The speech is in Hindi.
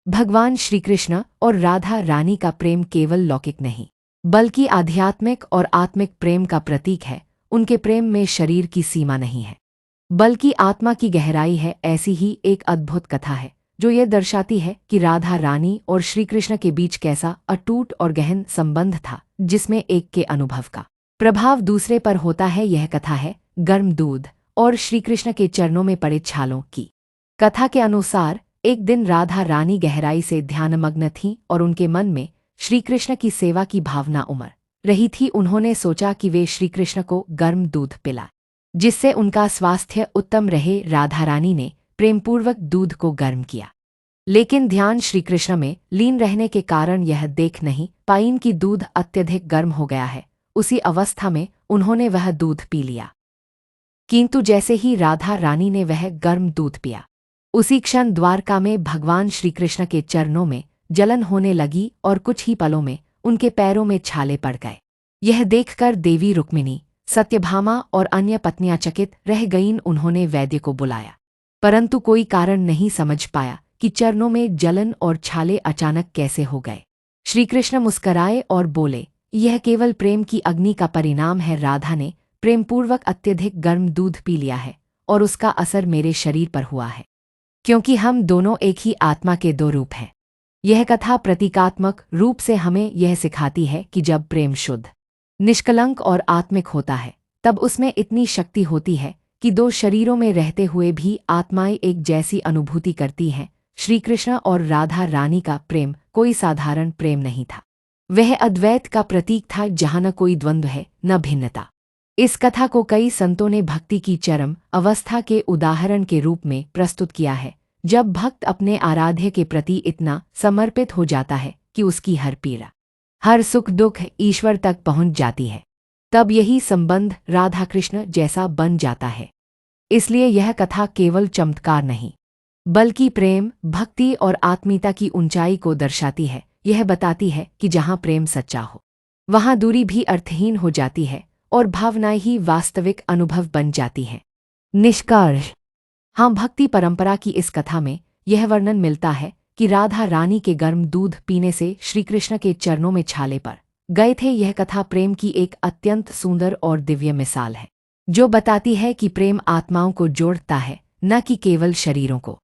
भगवान श्री कृष्ण और राधा रानी का प्रेम केवल लौकिक नहीं, बल्कि आध्यात्मिक और आत्मिक प्रेम का प्रतीक है। उनके प्रेम में शरीर की सीमा नहीं है, बल्कि आत्मा की गहराई है। ऐसी ही एक अद्भुत कथा है जो ये दर्शाती है कि राधा रानी और श्री कृष्ण के बीच कैसा अटूट और गहन संबंध था, जिसमें एक के अनुभव का प्रभाव दूसरे पर होता है। यह कथा है गर्म दूध और श्री कृष्ण के चरणों में पड़े छालों की। कथा के अनुसार एक दिन राधा रानी गहराई से ध्यानमग्न थीं और उनके मन में श्री कृष्ण की सेवा की भावना उमड़ रही थी। उन्होंने सोचा कि वे श्री कृष्ण को गर्म दूध पिला, जिससे उनका स्वास्थ्य उत्तम रहे। राधा रानी ने प्रेमपूर्वक दूध को गर्म किया, लेकिन ध्यान श्री कृष्ण में लीन रहने के कारण यह देख नहीं पाईं कि दूध अत्यधिक गर्म हो गया है। उसी अवस्था में उन्होंने वह दूध पी लिया, किंतु जैसे ही राधा रानी ने वह गर्म दूध पिया, उसी क्षण द्वारका में भगवान श्री कृष्ण के चरणों में जलन होने लगी और कुछ ही पलों में उनके पैरों में छाले पड़ गए। यह देखकर देवी रुक्मिणी, सत्यभामा और अन्य पत्नियां चकित रह गईं। उन्होंने वैद्य को बुलाया, परंतु कोई कारण नहीं समझ पाया कि चरणों में जलन और छाले अचानक कैसे हो गए। श्री कृष्ण मुस्कराए और बोले, यह केवल प्रेम की अग्नि का परिणाम है। राधा ने प्रेमपूर्वक अत्यधिक गर्म दूध पी लिया है और उसका असर मेरे शरीर पर हुआ है, क्योंकि हम दोनों एक ही आत्मा के दो रूप हैं। यह कथा प्रतीकात्मक रूप से हमें यह सिखाती है कि जब प्रेम शुद्ध, निष्कलंक और आत्मिक होता है, तब उसमें इतनी शक्ति होती है कि दो शरीरों में रहते हुए भी आत्माएं एक जैसी अनुभूति करती हैं। श्री कृष्ण और राधा रानी का प्रेम कोई साधारण प्रेम नहीं था, वह अद्वैत का प्रतीक था, जहाँ न कोई द्वंद्व है न भिन्नता। इस कथा को कई संतों ने भक्ति की चरम अवस्था के उदाहरण के रूप में प्रस्तुत किया है, जब भक्त अपने आराध्य के प्रति इतना समर्पित हो जाता है कि उसकी हर पीड़ा, हर सुख दुख ईश्वर तक पहुंच जाती है, तब यही संबंध राधा कृष्ण जैसा बन जाता है। इसलिए यह कथा केवल चमत्कार नहीं, बल्कि प्रेम, भक्ति और आत्मीयता की ऊंचाई को दर्शाती है। यह बताती है कि जहाँ प्रेम सच्चा हो, वहाँ दूरी भी अर्थहीन हो जाती है और भावनाएं ही वास्तविक अनुभव बन जाती हैं। निष्कर्ष, हाँ, भक्ति परंपरा की इस कथा में यह वर्णन मिलता है कि राधा रानी के गर्म दूध पीने से श्री कृष्ण के चरणों में छाले पड़ गए थे। यह कथा प्रेम की एक अत्यंत सुंदर और दिव्य मिसाल है, जो बताती है कि प्रेम आत्माओं को जोड़ता है, न कि केवल शरीरों को।